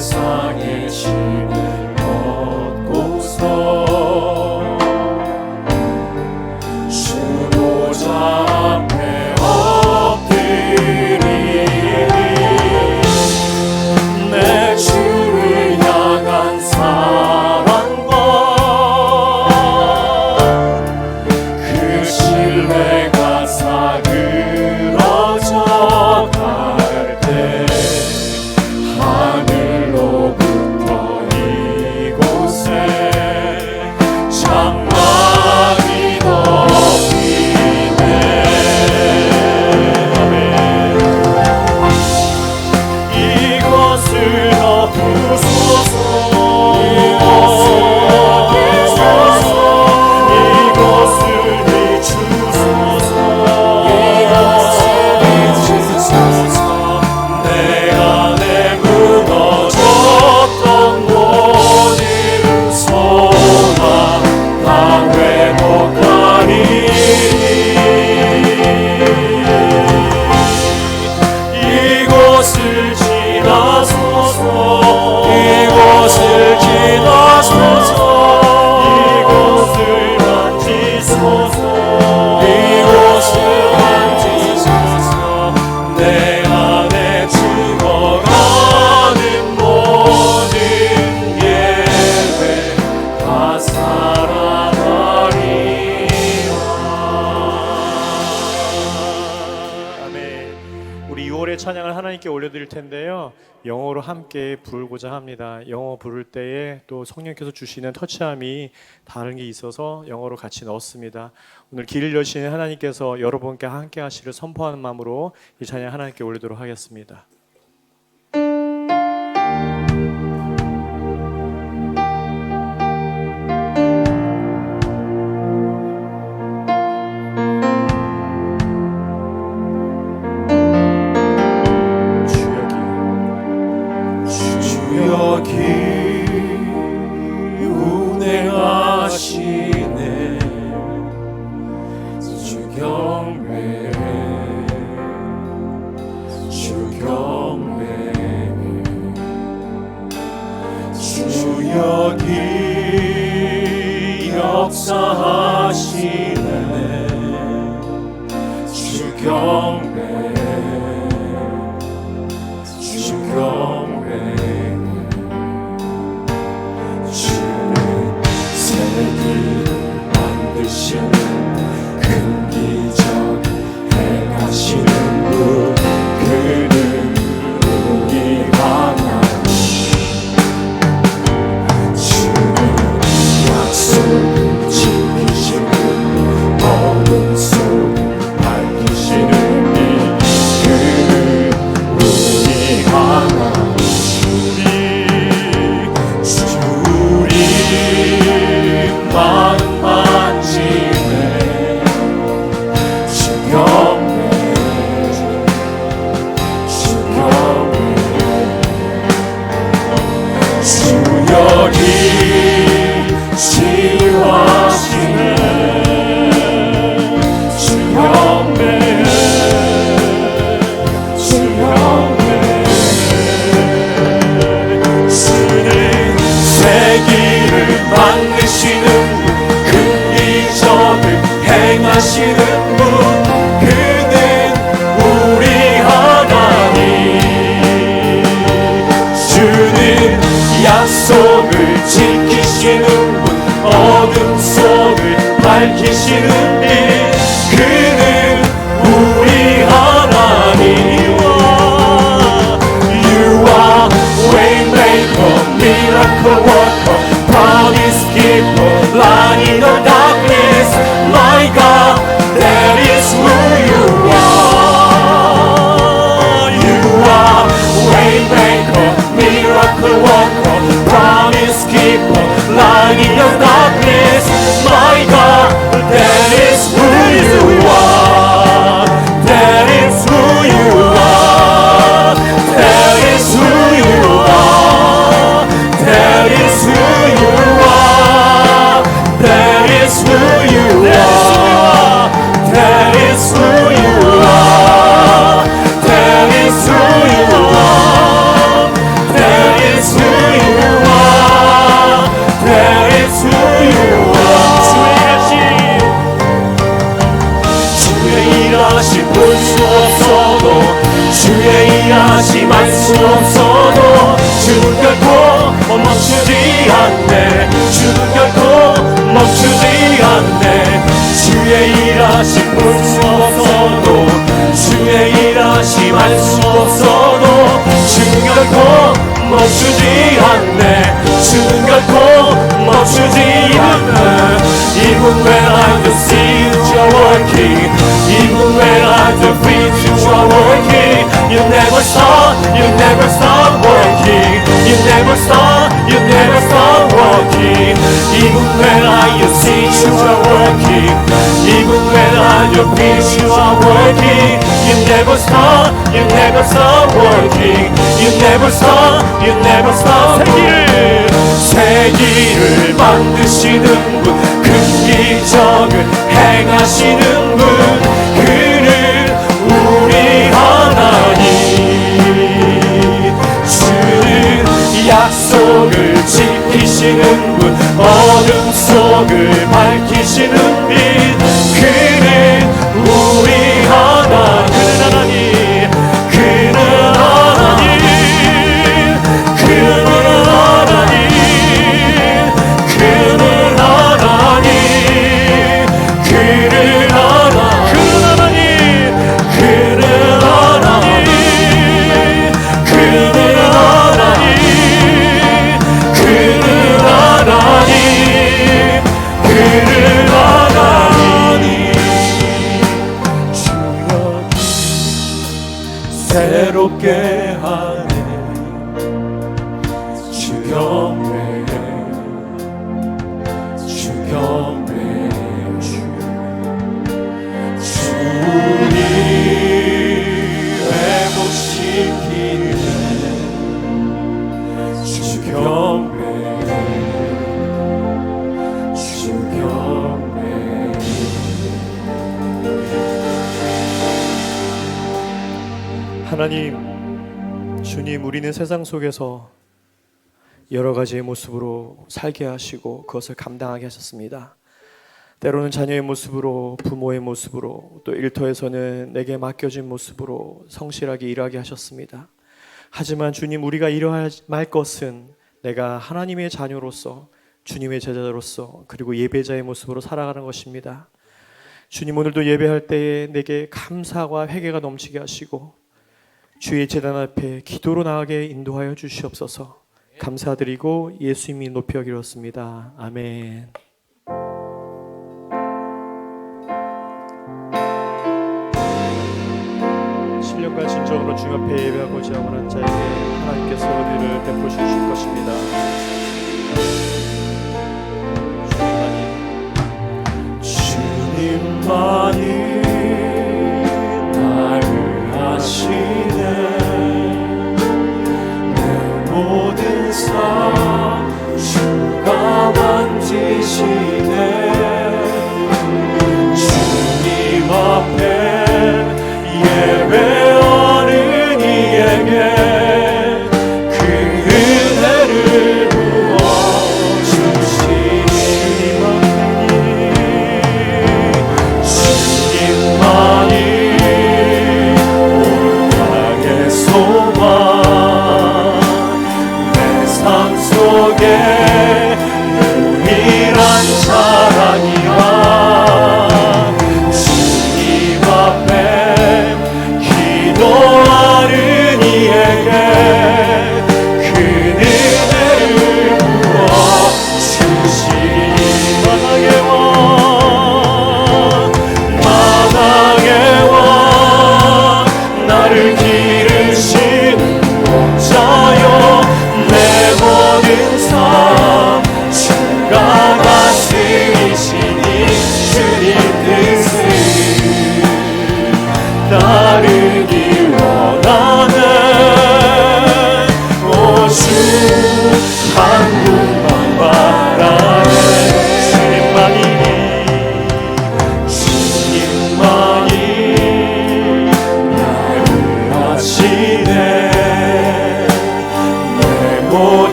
세상의 짐을 벗고서 주 보좌 앞에 엎드리니 내 주를 향한 사랑과 그 신뢰가 사그러져 갈 때 하늘로부터 이곳에 장막이 덮이네. 이것을 덮으소서. 이것을 비추소서. 내 안에 무너졌던 모든 소망 다 회복하리. 이곳을 지나소서. 이곳을 지나소서. 이곳을 만지소서. 이곳을 만지소서. 내 안에 죽어가는 모든 예배 다 살아나리라. 아멘. 우리 6월의 찬양을 하나님께 올려드릴 텐데요, 영어로 함께 부르고자 합니다. 영어 부를 때에 또 성령께서 주시는 터치함이 다른 게 있어서 영어로 같이 넣었습니다. 오늘 길을 여시는 하나님께서 여러분께 함께 하시를 선포하는 마음으로 이 찬양 하나님께 올리도록 하겠습니다. 주여기 운행하시네. 주경배 주여기 역사하시네. 주경배 주는 세계를 만드시는 큰 기적 행하시는 분, 그는 우리 하나님. 주는 약속을 지키시는 어둠 속 밝히시는 빛, 그는 우리 하나님. 마음 만지네. 주경배 주여기 치유하시네. 주경배 주는 세기를 만드시는 큰 기적을 행하시는 분, 그는 우리 하나님. 주는 약속을 지키시는 분, 어둠 속을 밝히시는 빛, 그는 우리 하나님. You are waymaker, miracle worker, promise keeper, light in the darkness. My God, that is who you are. You are waymaker, miracle worker, promise keeper, light in the darkness. My God, that is who you are. That is who you are. That is who you are. That is who you are. That is who you are. That is who you are. That is who you are. That is who 일하심할 수 없어도 주는 결코 멈추지 않네. 주는 결코 멈추지 않네. 주의 일하심 볼 수 없어도 주의 일하심 할 수 없어도 주는 결코 멈추지 않네. 주는 결코 멈추지 않네. Even when I don't see you are working, even when I don't feel you are working, you never stop, you never stop working, you never stop, you never stop working. Even when I don't see you are working, even when I don't feel you are working, you never stop, you never stop working, you never stop, you never stop. 세기를 만드시는 분, 큰 기적을 행하시는 분, 그는 우리 하나님. 주는 약속을 지키시는 분, 어둠 속을 밝히시는 빛, 그는 우리 하나님. 그는 하나님, 그는 하나님, 그는 하나님, 그는 하나님, 그는 하나님, 그는 하나님, 그는 하나님, 그는 하나님, 그는 하나님. 주여 새롭게 하네. 주 경배해, 주 경배해. 주님 회복시키네. 주 경배해, 주 경배해. 하나님, 주님, 우리는 세상 속에서 여러 가지의 모습으로 살게 하시고 그것을 감당하게 하셨습니다. 때로는 자녀의 모습으로, 부모의 모습으로, 또 일터에서는 내게 맡겨진 모습으로 성실하게 일하게 하셨습니다. 하지만 주님, 우리가 이뤄야 할 것은 내가 하나님의 자녀로서, 주님의 제자로서, 그리고 예배자의 모습으로 살아가는 것입니다. 주님, 오늘도 예배할 때에 내게 감사와 회개가 넘치게 하시고 주의 제단 앞에 기도로 나아가게 인도하여 주시옵소서. 감사드리고 예수님이 높이 여기렸습니다. 아멘. 신령과 진정으로 주님 앞에 예배하고자 하는 자에게 하나님께서 은혜를 베푸실 것입니다. 주님만이 나를 아시네. 내 모든 삶 주가 만지시네. 주님 앞에 예배하는 이에게 그 은혜를 부어주시니. 주님만이 온당의 소망, 내 삶 속에 유일한 사랑이라. 주님 앞에 기도하는 이에게 그 은혜를 부어주시니. 만왕의 왕, 나를 기르신 목자여, 내 모든 삶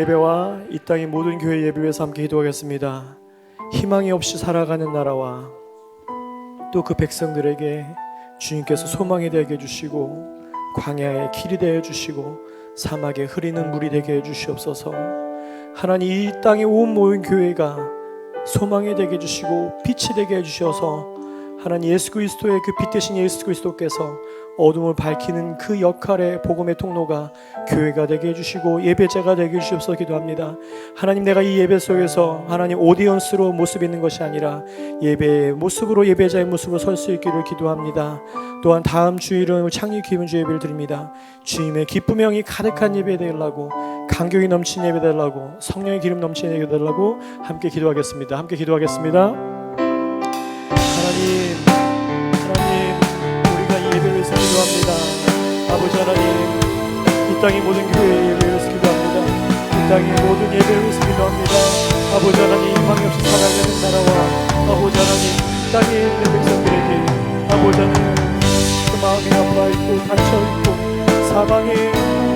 예배와 이 땅의 모든 교회 예배 위해서 함께 기도하겠습니다. 희망이 없이 살아가는 나라와 또 그 백성들에게 주님께서 소망이 되게 해주시고 광야의 길이 되어 주시고 사막에 흐리는 물이 되게 해주시옵소서. 하나님, 이 땅에 온 모든 교회가 소망이 되게 해주시고 빛이 되게 해주셔서 하나님, 예수 그리스도의 그 빛 대신 예수 그리스도께서 어둠을 밝히는 그 역할의 복음의 통로가 교회가 되게 해주시고 예배자가 되게 해주시옵소서 기도합니다. 하나님, 내가 이 예배 속에서 하나님 오디언스로 모습 있는 것이 아니라 예배의 모습으로, 예배자의 모습으로 설 수 있기를 기도합니다. 또한 다음 주일은 창립 기분주 예배를 드립니다. 주님의 기쁨의 영이 가득한 예배 되려고, 감격이 넘치는 예배 되려고, 성령의 기름 넘치는 예배 되려고 함께 기도하겠습니다. 함께 기도하겠습니다. 하나님, 우리가 이 예배를 위해서 기도합니다. 아버지 하나님, 이 땅의 모든 교회의 예배를 위해서 기도합니다. 이 땅의 모든 예배를 위해서 기도합니다. 아버지 하나님, 희망이 없이 살아가는 나라와 아버지 하나님, 이 땅에 있는 백성들에게 아버지 하나님, 그 마음이 아파 있고 다쳐 있고 사방에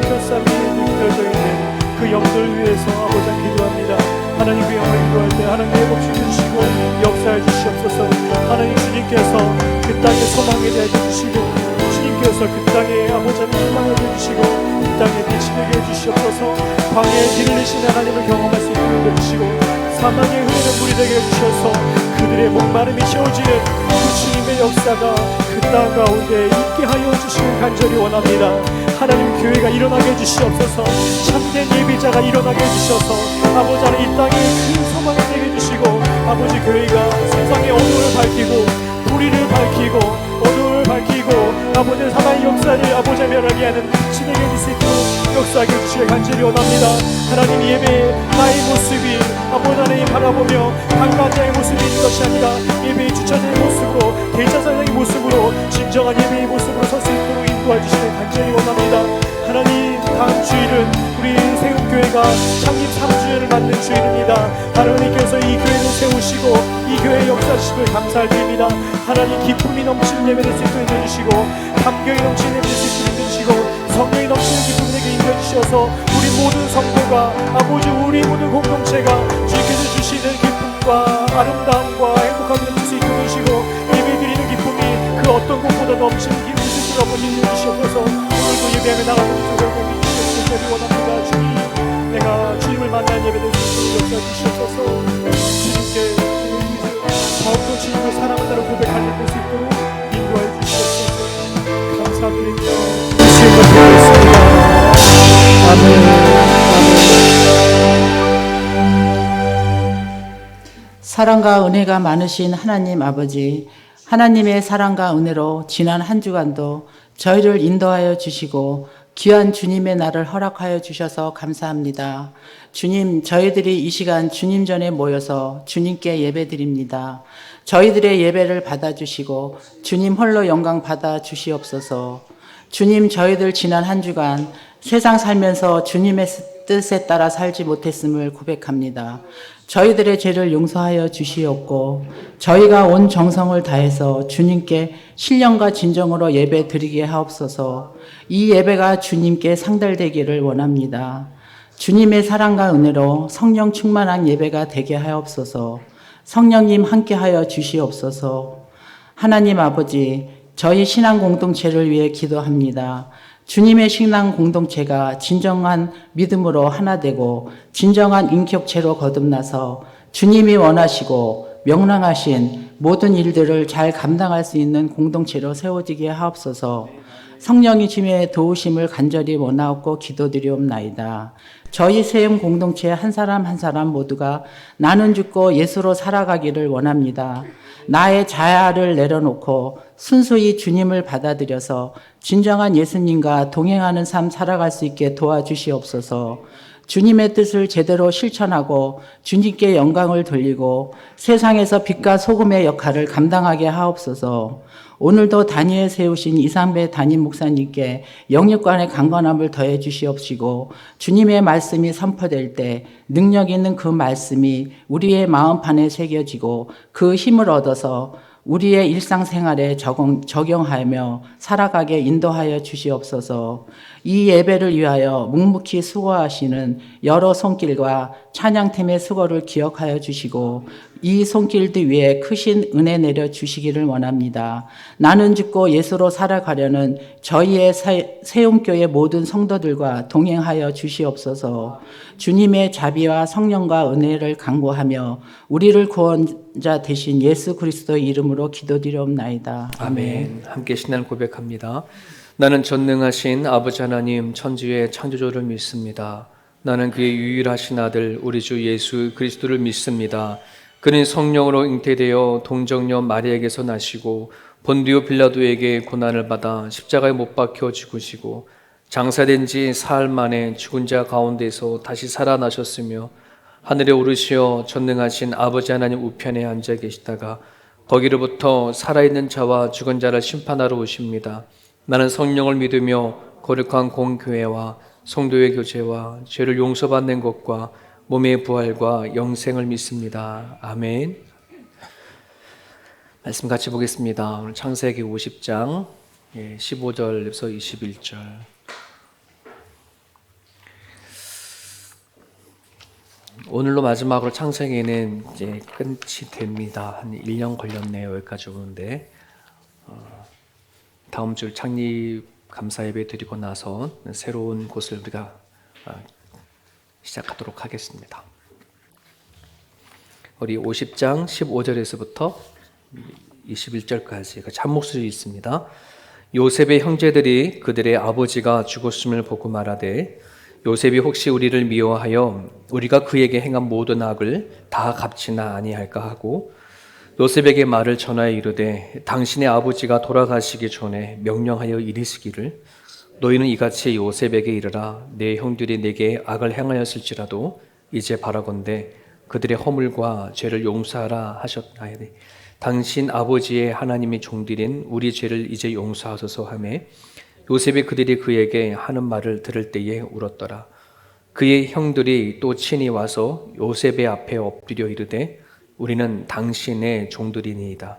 결삼이 느껴져 있는 그 영들 위해서 아버지 하나님 기도합니다. 하나님, 그 영을 기도할 때 하나님 회복시켜 주시고 역사해 주시옵소서. 하나님, 주님께서 그 땅에 소망이 되게 해주시고 주님께서 그 땅에 아버지 하나님 희망을 해주시고 그 땅에 빛이 되게 해주시옵소서. 광야의 길을 내신 하나님을 경험할 수 있도록 해주시고 사막에 흐르는 물이 되게 해주셔서 그들의 목마름이 채워지는 그 주님의 역사가 그 땅 가운데 있게 하여 주시길 간절히 원합니다. 하나님, 교회가 일어나게 해주시옵소서. 참된 예비자가 일어나게 해주셔서 아버지 하나님, 이 땅에 큰 소망이 되게 해주시고 아버지, 교회가 세상의 어둠을 밝히고 불의를 밝히고 어둠을 밝히고 아버지 사단의 역사를 아버지 멸하게 하는 빛이 되게 해줄 수 있도록 역사하게 해주시길 간절히 원합니다. 하나님, 예배의 나의 모습이 아버지 하나님 바라보며 강간자의 모습이 있는 것이 아니라 예배의 주차자의 모습으로, 대자사장의 모습으로 진정한 예배의 모습으로 설 수 있도록 인도해 주시길 간절히 원합니다. 하나님, 다음 주일은 우리 세움교회가 창립 3주년을 맞는 주일입니다. 하나님께서 이 교회를 세우시고 이 교회의 역사하심을 감사드립니다. 하나님, 기쁨이 넘치는 예배 될 수 있도록 해주시고 감격이 넘치는 예배 될 수 있도록 해주시고 성령이 넘치는 기쁨에게 인도해주셔서 우리 모든 성도가 아버지, 우리 모든 공동체가 주님께서 주시는 기쁨과 아름다움과 행복함을 누릴 수 있도록 해주시고 예배드리는 기쁨이 그 어떤 것보다 넘치는 기쁨이 되시고 아버지 인도해주시옵소서. 오늘도 예배하며 나가는 주님을 주시옵소서 원합니다. 주님, 내가 주님을 만난 예배 될 수 있도록 역사해 주시옵소서. 주님께 더욱더 주님을 사랑한다고 고백할 수 있도록 인도해 주시옵소서. 감사드립니다. 주님을 기도했습니다. 아멘. 사랑과 은혜가 많으신 하나님 아버지, 하나님의 사랑과 은혜로 지난 한 주간도 저희를 인도하여 주시고 귀한 주님의 날을 허락하여 주셔서 감사합니다. 주님, 저희들이 이 시간 주님 전에 모여서 주님께 예배드립니다. 저희들의 예배를 받아주시고 주님 홀로 영광 받아 주시옵소서. 주님, 저희들 지난 한 주간 세상 살면서 주님의 뜻에 따라 살지 못했음을 고백합니다. 저희들의 죄를 용서하여 주시옵고 저희가 온 정성을 다해서 주님께 신령과 진정으로 예배 드리게 하옵소서. 이 예배가 주님께 상달되기를 원합니다. 주님의 사랑과 은혜로 성령 충만한 예배가 되게 하옵소서. 성령님 함께하여 주시옵소서. 하나님 아버지, 저희 신앙 공동체를 위해 기도합니다. 주님의 신앙 공동체가 진정한 믿음으로 하나 되고 진정한 인격체로 거듭나서 주님이 원하시고 명랑하신 모든 일들을 잘 감당할 수 있는 공동체로 세워지게 하옵소서. 성령이 주님의 도우심을 간절히 원하옵고 기도드리옵나이다. 저희 세움 공동체 한 사람 한 사람 모두가 나는 죽고 예수로 살아가기를 원합니다. 나의 자아를 내려놓고 순수히 주님을 받아들여서 진정한 예수님과 동행하는 삶 살아갈 수 있게 도와주시옵소서. 주님의 뜻을 제대로 실천하고 주님께 영광을 돌리고 세상에서 빛과 소금의 역할을 감당하게 하옵소서. 오늘도 단위에 세우신 이상배 담임 목사님께 영육간의 강건함을 더해 주시옵시고 주님의 말씀이 선포될 때 능력 있는 그 말씀이 우리의 마음판에 새겨지고 그 힘을 얻어서 우리의 일상생활에 적용하며 살아가게 인도하여 주시옵소서. 이 예배를 위하여 묵묵히 수고하시는 여러 손길과 찬양팀의 수고를 기억하여 주시고 이 손길들 위에 크신 은혜 내려 주시기를 원합니다. 나는 죽고 예수로 살아가려는 저희의 세움교회 모든 성도들과 동행하여 주시옵소서. 주님의 자비와 성령과 은혜를 간구하며 우리를 구원자 되신 예수 그리스도의 이름으로 기도드리옵나이다. 아멘. 함께 신앙을 고백합니다. 나는 전능하신 아버지 하나님 천지의 창조주를 믿습니다. 나는 그의 유일하신 아들 우리 주 예수 그리스도를 믿습니다. 그는 성령으로 잉태되어 동정녀 마리아에게서 나시고 본디오 빌라도에게 고난을 받아 십자가에 못 박혀 죽으시고 장사된 지 사흘 만에 죽은 자 가운데서 다시 살아나셨으며 하늘에 오르시어 전능하신 아버지 하나님 우편에 앉아 계시다가 거기로부터 살아있는 자와 죽은 자를 심판하러 오십니다. 나는 성령을 믿으며 거룩한 공교회와 성도의 교제와 죄를 용서받는 것과 몸의 부활과 영생을 믿습니다. 아멘. 말씀 같이 보겠습니다. 오늘 창세기 50장 15절에서 21절. 오늘로 마지막으로 창세기는 이제 끝이 됩니다. 한 1년 걸렸네요. 여기까지 오는데 다음 주 창립 감사 예배 드리고 나서 새로운 곳을 우리가 시작하도록 하겠습니다. 우리 50장 15절에서부터 21절까지 잔목술이 있습니다. 요셉의 형제들이 그들의 아버지가 죽었음을 보고 말하되 요셉이 혹시 우리를 미워하여 우리가 그에게 행한 모든 악을 다 갚지나 아니할까 하고 요셉에게 말을 전하여 이르되 당신의 아버지가 돌아가시기 전에 명령하여 이르시기를 너희는 이같이 요셉에게 이르라 내 형들이 내게 악을 행하였을지라도 이제 바라건대 그들의 허물과 죄를 용서하라 하셨나이다. 당신 아버지의 하나님이 종들인 우리 죄를 이제 용서하소서 하매 요셉이 그들이 그에게 하는 말을 들을 때에 울었더라. 그의 형들이 또 친히 와서 요셉의 앞에 엎드려 이르되 우리는 당신의 종들이니이다.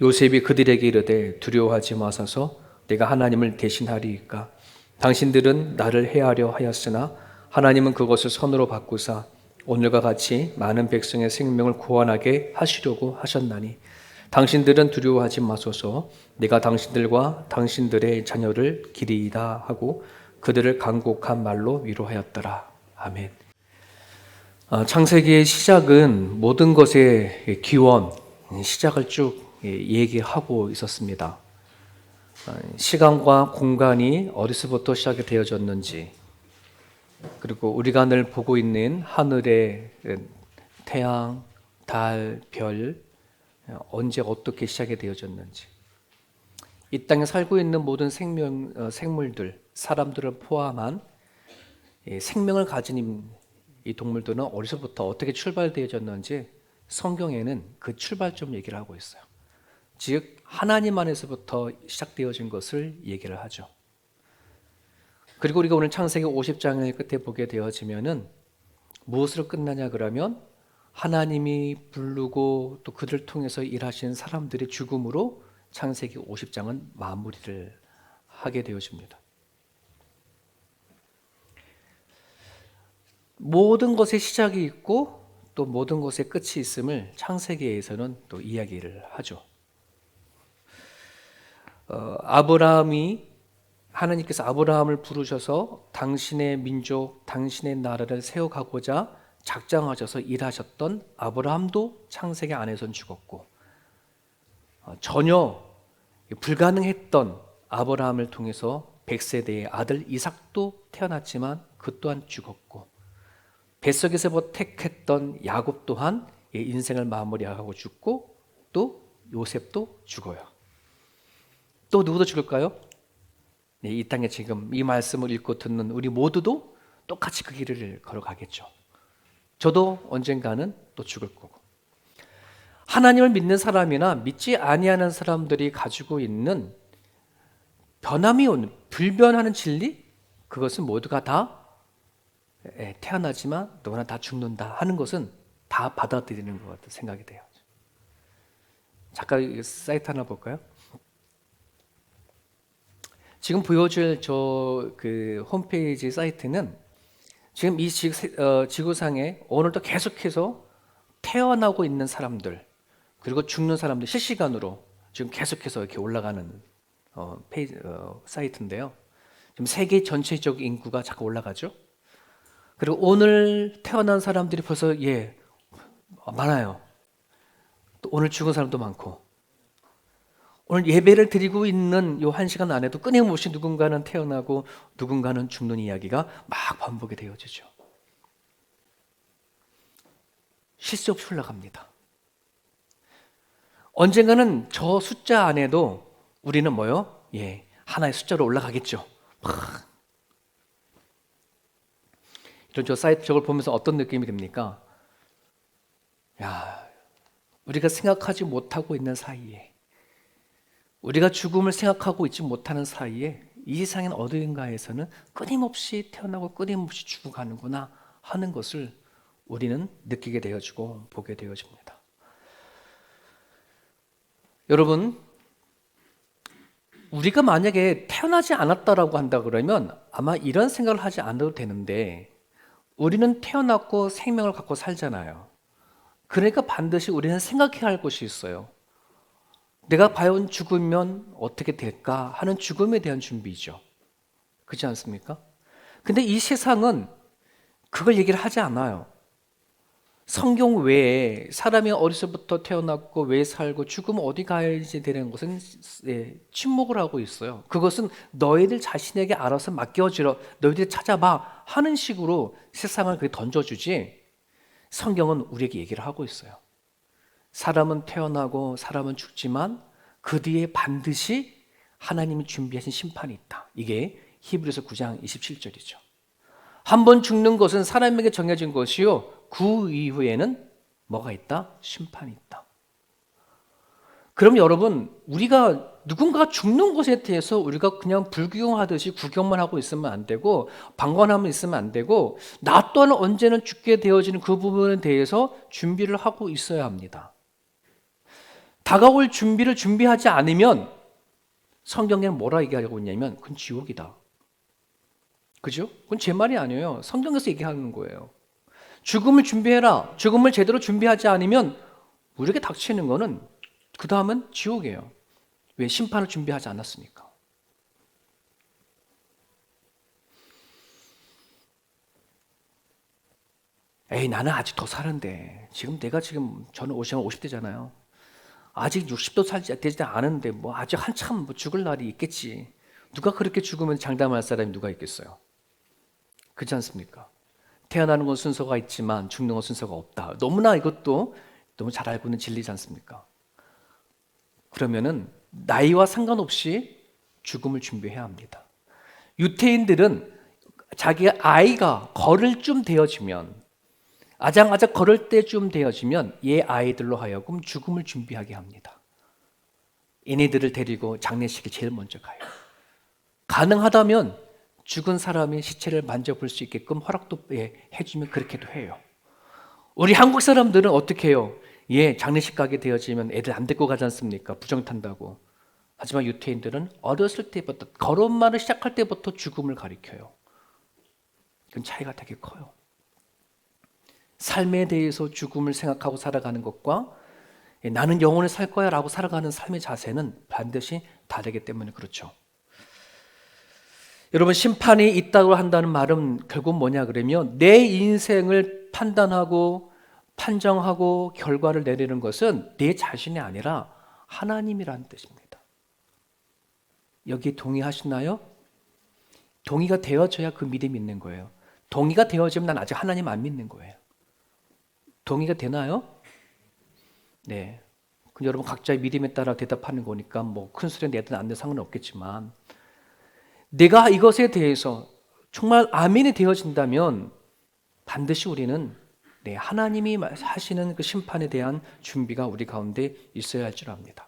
요셉이 그들에게 이르되 두려워하지 마소서 내가 하나님을 대신하리이까. 당신들은 나를 해하려 하였으나 하나님은 그것을 선으로 바꾸사 오늘과 같이 많은 백성의 생명을 구원하게 하시려고 하셨나니 당신들은 두려워하지 마소서 내가 당신들과 당신들의 자녀를 기리이다 하고 그들을 간곡한 말로 위로하였더라. 아멘. 창세기의 시작은 모든 것의 기원, 시작을 쭉 얘기하고 있었습니다. 시간과 공간이 어디서부터 시작이 되어졌는지, 그리고 우리가 늘 보고 있는 하늘의 태양, 달, 별, 언제 어떻게 시작이 되어졌는지, 이 땅에 살고 있는 모든 생물들, 사람들을 포함한 생명을 가진 이 동물들은 어디서부터 어떻게 출발되어졌는지 성경에는 그 출발점 얘기를 하고 있어요. 즉 하나님 안에서부터 시작되어진 것을 얘기를 하죠. 그리고 우리가 오늘 창세기 50장의 끝에 보게 되어지면은 무엇으로 끝나냐 그러면 하나님이 부르고 또 그들 통해서 일하신 사람들의 죽음으로 창세기 50장은 마무리를 하게 되어집니다. 모든 것의 시작이 있고 또 모든 것의 끝이 있음을 창세기에서는 또 이야기를 하죠. 하나님께서 아브라함을 부르셔서 당신의 민족, 당신의 나라를 세워가고자 작정하셔서 일하셨던 아브라함도 창세기 안에선 죽었고, 전혀 불가능했던 아브라함을 통해서 100세대의 아들 이삭도 태어났지만 그 또한 죽었고, 뱃속에서 택했던 야곱 또한 인생을 마무리하고 죽고, 또 요셉도 죽어요. 또 누구도 죽을까요? 네, 이 땅에 지금 이 말씀을 읽고 듣는 우리 모두도 똑같이 그 길을 걸어가겠죠. 저도 언젠가는 또 죽을 거고, 하나님을 믿는 사람이나 믿지 아니하는 사람들이 가지고 있는 변함이 오는 불변하는 진리, 그것은 모두가 다 태어나지만 너나 다 죽는다 하는 것은 다 받아들이는 것 같은 생각이 돼요. 잠깐 사이트 하나 볼까요? 지금 보여줄 저 그 홈페이지 사이트는 지금 이 지구상에 오늘도 계속해서 태어나고 있는 사람들 그리고 죽는 사람들 실시간으로 지금 계속해서 이렇게 올라가는 사이트인데요. 지금 세계 전체적 인구가 자꾸 올라가죠. 그리고 오늘 태어난 사람들이 벌써 많아요. 또 오늘 죽은 사람도 많고 오늘 예배를 드리고 있는 요 1시간 안에도 끊임없이 누군가는 태어나고 누군가는 죽는 이야기가 막 반복이 되어지죠. 쉴 새 없이 흘러갑니다. 언젠가는 저 숫자 안에도 우리는 뭐요? 하나의 숫자로 올라가겠죠. 이런 저 사이트 저걸 보면서 어떤 느낌이 듭니까? 우리가 생각하지 못하고 있는 사이에 우리가 죽음을 생각하고 있지 못하는 사이에 이 세상엔 어딘가에서는 끊임없이 태어나고 끊임없이 죽어가는구나 하는 것을 우리는 느끼게 되어지고 보게 되어집니다. 여러분, 우리가 만약에 태어나지 않았다라고 한다 그러면 아마 이런 생각을 하지 않아도 되는데 우리는 태어났고 생명을 갖고 살잖아요. 그러니까 반드시 우리는 생각해야 할 것이 있어요. 내가 과연 죽으면 어떻게 될까 하는 죽음에 대한 준비죠. 그렇지 않습니까? 근데 이 세상은 그걸 얘기를 하지 않아요. 성경 외에 사람이 어려서부터 태어났고 왜 살고 죽으면 어디 가야지 되는 것은 침묵을 하고 있어요. 그것은 너희들 자신에게 알아서 맡겨주라, 너희들이 찾아봐 하는 식으로 세상을 그렇게 던져주지 성경은 우리에게 얘기를 하고 있어요. 사람은 태어나고 사람은 죽지만 그 뒤에 반드시 하나님이 준비하신 심판이 있다. 이게 히브리서 9장 27절이죠. 한 번 죽는 것은 사람에게 정해진 것이요 그 이후에는 뭐가 있다? 심판이 있다. 그럼 여러분, 우리가 누군가 죽는 것에 대해서 우리가 그냥 불구경하듯이 구경만 하고 있으면 안 되고 방관하면 있으면 안 되고 나 또한 언제는 죽게 되어지는 그 부분에 대해서 준비를 하고 있어야 합니다. 다가올 준비를 준비하지 않으면 성경에는 뭐라 얘기하려고 있냐면 그건 지옥이다. 그죠? 그건 제 말이 아니에요. 성경에서 얘기하는 거예요. 죽음을 준비해라. 죽음을 제대로 준비하지 않으면 우리에게 닥치는 거는 그 다음은 지옥이에요. 왜? 심판을 준비하지 않았으니까. 나는 아직 더 사는데 저는 50대잖아요. 아직 60도 되지 않은데 아직 한참 죽을 날이 있겠지. 누가 그렇게 죽으면 장담할 사람이 누가 있겠어요? 그렇지 않습니까? 태어나는 건 순서가 있지만 죽는 건 순서가 없다. 너무나 이것도 너무 잘 알고 있는 진리지 않습니까? 그러면은 나이와 상관없이 죽음을 준비해야 합니다. 유태인들은 자기 아이가 걸을 쯤 되어지면 아장아장 걸을 때쯤 되어지면 얘 아이들로 하여금 죽음을 준비하게 합니다. 얘네들을 데리고 장례식에 제일 먼저 가요. 가능하다면 죽은 사람의 시체를 만져볼 수 있게끔 허락도 해주면 그렇게도 해요. 우리 한국 사람들은 어떻게 해요? 장례식 가게 되어지면 애들 안 데리고 가지 않습니까? 부정 탄다고. 하지만 유태인들은 어렸을 때부터 걸음마를 시작할 때부터 죽음을 가리켜요. 그건 차이가 되게 커요. 삶에 대해서 죽음을 생각하고 살아가는 것과 나는 영원히 살 거야 라고 살아가는 삶의 자세는 반드시 다르기 때문에 그렇죠. 여러분, 심판이 있다고 한다는 말은 결국 뭐냐 그러면 내 인생을 판단하고 판정하고 결과를 내리는 것은 내 자신이 아니라 하나님이라는 뜻입니다. 여기 동의하시나요? 동의가 되어져야 그 믿음이 있는 거예요. 동의가 되어지면 난 아직 하나님 안 믿는 거예요. 동의가 되나요? 네. 여러분 각자의 믿음에 따라 대답하는 거니까 큰 소리 내든 안 내든 상관은 없겠지만 내가 이것에 대해서 정말 아멘이 되어진다면 반드시 우리는 하나님이 하시는 그 심판에 대한 준비가 우리 가운데 있어야 할 줄 압니다.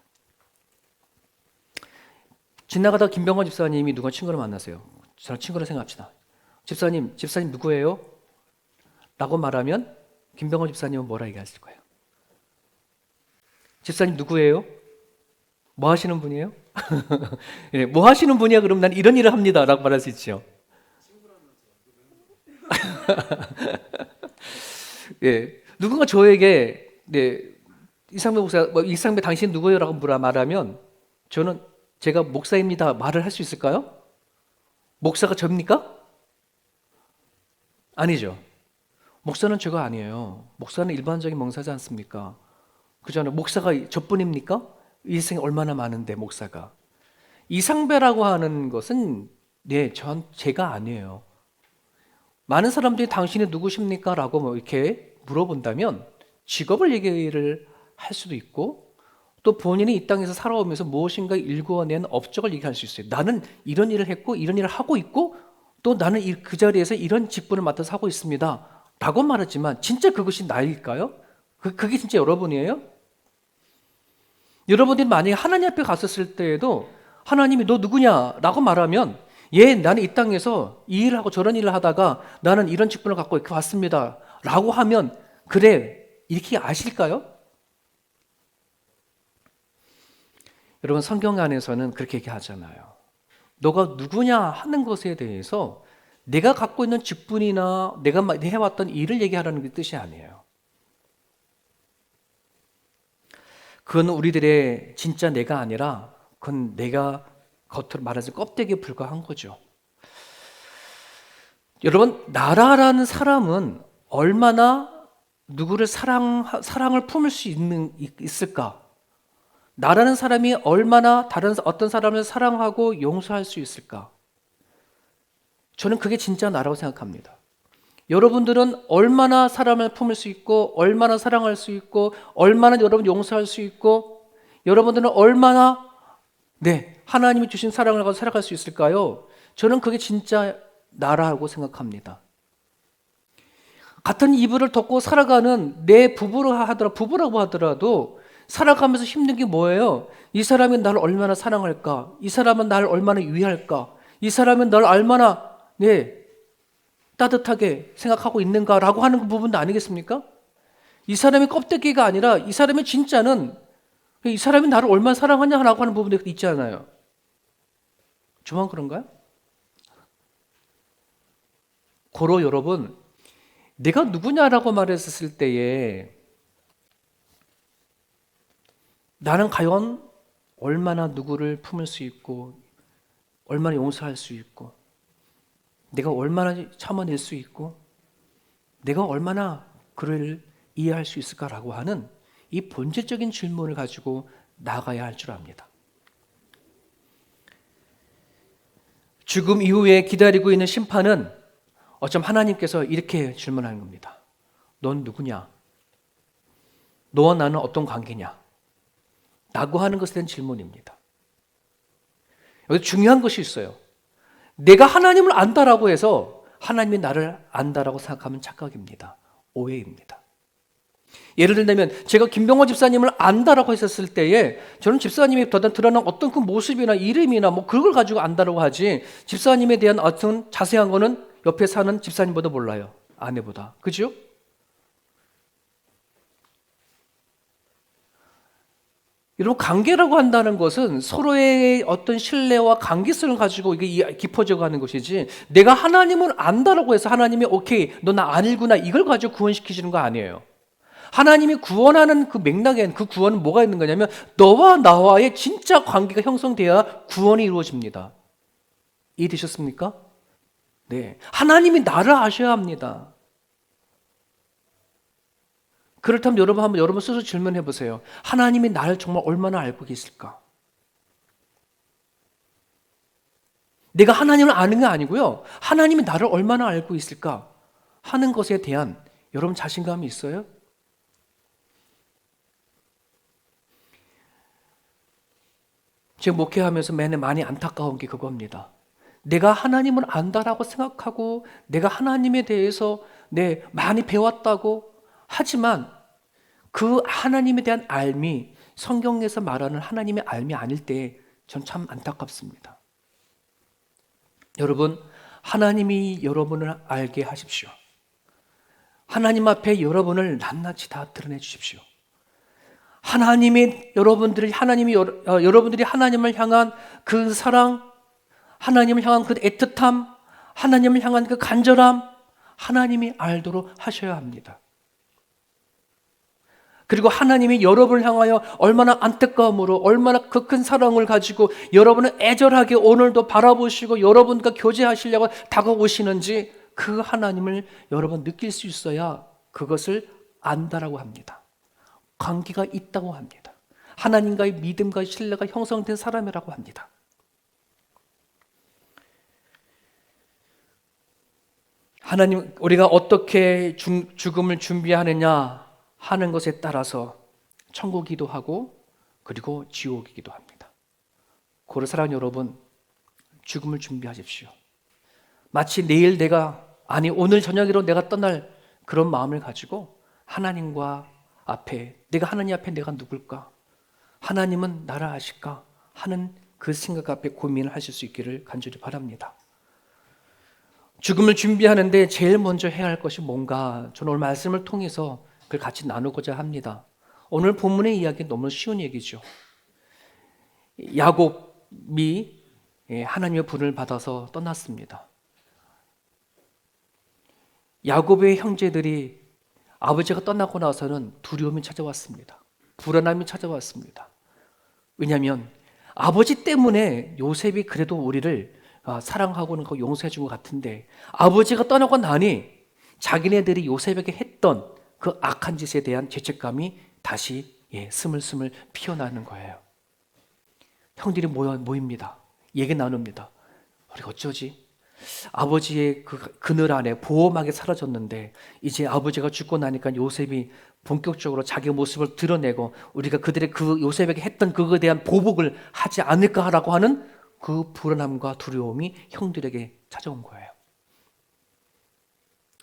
지나가다 김병건 집사님이 누가 친구를 만나세요. 저랑 친구를 생각합시다. 집사님 누구예요? 라고 말하면 김병건 집사님은 뭐라 얘기했을 거예요? 집사님 누구예요? 뭐 하시는 분이에요? 예, 뭐 하시는 분이야? 그럼 난 이런 일을 합니다 라고 말할 수 있죠. 예, 누군가 저에게 이상배 목사, 이상배 당신 누구예요? 라고 말하면 저는 제가 목사입니다 말을 할 수 있을까요? 목사가 접니까? 아니죠. 목사는 제가 아니에요. 목사는 일반적인 명사지 않습니까? 그잖아요. 목사가 저뿐입니까? 이 세상에 얼마나 많은데 목사가. 이상배라고 하는 것은 제가 아니에요. 많은 사람들이 당신이 누구십니까? 라고 이렇게 물어본다면 직업을 얘기를 할 수도 있고 또 본인이 이 땅에서 살아오면서 무엇인가 일구어낸 업적을 얘기할 수 있어요. 나는 이런 일을 했고 이런 일을 하고 있고 또 나는 그 자리에서 이런 직분을 맡아서 하고 있습니다 라고 말하지만 진짜 그것이 나일까요? 그게 진짜 여러분이에요? 여러분들이 만약에 하나님 앞에 갔었을 때에도 하나님이 너 누구냐? 라고 말하면 나는 이 땅에서 이 일을 하고 저런 일을 하다가 나는 이런 직분을 갖고 이렇게 왔습니다 라고 하면 그래 이렇게 아실까요? 여러분 성경 안에서는 그렇게 얘기하잖아요. 너가 누구냐 하는 것에 대해서 내가 갖고 있는 직분이나 내가 해왔던 일을 얘기하라는 게 뜻이 아니에요. 그건 우리들의 진짜 내가 아니라 그건 내가 겉으로 말하자면 껍데기에 불과한 거죠. 여러분 나라라는 사람은 얼마나 누구를 사랑을 품을 수 있을까? 나라는 사람이 얼마나 어떤 사람을 사랑하고 용서할 수 있을까? 저는 그게 진짜 나라고 생각합니다. 여러분들은 얼마나 사람을 품을 수 있고 얼마나 사랑할 수 있고 얼마나 여러분 용서할 수 있고 여러분들은 얼마나 하나님이 주신 사랑을 가지고 살아갈 수 있을까요? 저는 그게 진짜 나라고 생각합니다. 같은 이불을 덮고 살아가는 내 부부라고 하더라도 살아가면서 힘든 게 뭐예요? 이 사람이 나를 얼마나 사랑할까? 이 사람은 나를 얼마나 위할까? 이 사람은 나를 얼마나 따뜻하게 생각하고 있는가라고 하는 그 부분도 아니겠습니까? 이 사람이 껍데기가 아니라 이 사람의 진짜는 이 사람이 나를 얼마나 사랑하냐라고 하는 부분도 있잖아요. 저만 그런가요? 고로 여러분, 내가 누구냐라고 말했을 때에 나는 과연 얼마나 누구를 품을 수 있고 얼마나 용서할 수 있고 내가 얼마나 참아낼 수 있고 내가 얼마나 그를 이해할 수 있을까라고 하는 이 본질적인 질문을 가지고 나가야 할 줄 압니다. 죽음 이후에 기다리고 있는 심판은 어쩜 하나님께서 이렇게 질문하는 겁니다. 넌 누구냐? 너와 나는 어떤 관계냐? 라고 하는 것에 대한 질문입니다. 여기 중요한 것이 있어요. 내가 하나님을 안다라고 해서 하나님이 나를 안다라고 생각하면 착각입니다. 오해입니다. 예를 들면 제가 김병호 집사님을 안다라고 했었을 때에 저는 집사님이 드러난 어떤 그 모습이나 이름이나 그걸 가지고 안다라고 하지 집사님에 대한 어떤 자세한 거는 옆에 사는 집사님보다 몰라요. 아내보다. 그죠? 여러분 관계라고 한다는 것은 서로의 어떤 신뢰와 관계성을 가지고 이게 깊어져 가는 것이지 내가 하나님을 안다라고 해서 하나님이 오케이 너 나 아니구나 이걸 가지고 구원시키시는 거 아니에요. 하나님이 구원하는 그 맥락엔 그 구원은 뭐가 있는 거냐면 너와 나와의 진짜 관계가 형성돼야 구원이 이루어집니다. 이해되셨습니까? 네, 하나님이 나를 아셔야 합니다. 그렇다면 여러분 스스로 질문해 보세요. 하나님이 나를 정말 얼마나 알고 계실까? 내가 하나님을 아는 게 아니고요. 하나님이 나를 얼마나 알고 있을까 하는 것에 대한 여러분 자신감이 있어요? 제가 목회하면서 매년 많이 안타까운 게 그겁니다. 내가 하나님을 안다라고 생각하고 내가 하나님에 대해서 많이 배웠다고 하지만 그 하나님에 대한 알미, 성경에서 말하는 하나님의 알미 아닐 때 전 참 안타깝습니다. 여러분, 하나님이 여러분을 알게 하십시오. 하나님 앞에 여러분을 낱낱이 다 드러내 주십시오. 여러분들이 하나님을 향한 그 사랑, 하나님을 향한 그 애틋함, 하나님을 향한 그 간절함, 하나님이 알도록 하셔야 합니다. 그리고 하나님이 여러분을 향하여 얼마나 안타까움으로, 얼마나 그 큰 사랑을 가지고 여러분을 애절하게 오늘도 바라보시고 여러분과 교제하시려고 다가오시는지 그 하나님을 여러분 느낄 수 있어야 그것을 안다라고 합니다. 관계가 있다고 합니다. 하나님과의 믿음과 신뢰가 형성된 사람이라고 합니다. 하나님, 우리가 어떻게 죽음을 준비하느냐 하는 것에 따라서 천국이기도 하고 그리고 지옥이기도 합니다. 고려 사랑 여러분, 죽음을 준비하십시오. 마치 오늘 저녁으로 내가 떠날 그런 마음을 가지고 하나님과 내가 하나님 앞에 내가 누굴까? 하나님은 나를 아실까? 하는 그 생각 앞에 고민을 하실 수 있기를 간절히 바랍니다. 죽음을 준비하는데 제일 먼저 해야 할 것이 뭔가, 저는 오늘 말씀을 통해서 그걸 같이 나누고자 합니다. 오늘 본문의 이야기는 너무 쉬운 얘기죠. 야곱이 하나님의 분을 받아서 떠났습니다. 야곱의 형제들이 아버지가 떠나고 나서는 두려움이 찾아왔습니다. 불안함이 찾아왔습니다. 왜냐하면 아버지 때문에 요셉이 그래도 우리를 사랑하고는 용서해 준 것 같은데, 아버지가 떠나고 나니 자기네들이 요셉에게 했던 그 악한 짓에 대한 죄책감이 다시 스물스물 피어나는 거예요. 형들이 모입니다. 얘기 나눕니다. 우리 어쩌지? 아버지의 그 그늘 안에 보호막이 사라졌는데 이제 아버지가 죽고 나니까 요셉이 본격적으로 자기 모습을 드러내고 우리가 그들의 그 요셉에게 했던 그거에 대한 보복을 하지 않을까라고 하는 그 불안함과 두려움이 형들에게 찾아온 거예요.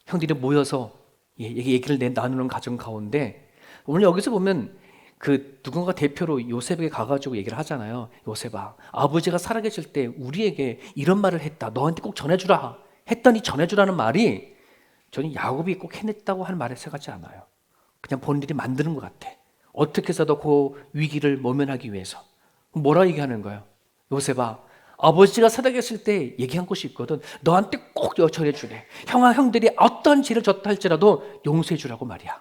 형들이 모여서 얘기를 나누는 과정 가운데 오늘 여기서 보면 그 누군가 대표로 요셉에게 가가지고 얘기를 하잖아요. 요셉아, 아버지가 살아계실 때 우리에게 이런 말을 했다. 너한테 꼭 전해주라. 했더니 전해주라는 말이 저는 야곱이 꼭 해냈다고 하는 말에 생각하지 않아요. 그냥 본인들이 만드는 것 같아. 어떻게 해서도 그 위기를 모면하기 위해서. 뭐라 얘기하는 거예요? 요셉아, 아버지가 살아계실 때 얘기한 것이 있거든. 너한테 꼭 전해주래. 형들이 어떤 죄를 졌다 할지라도 용서해주라고 말이야.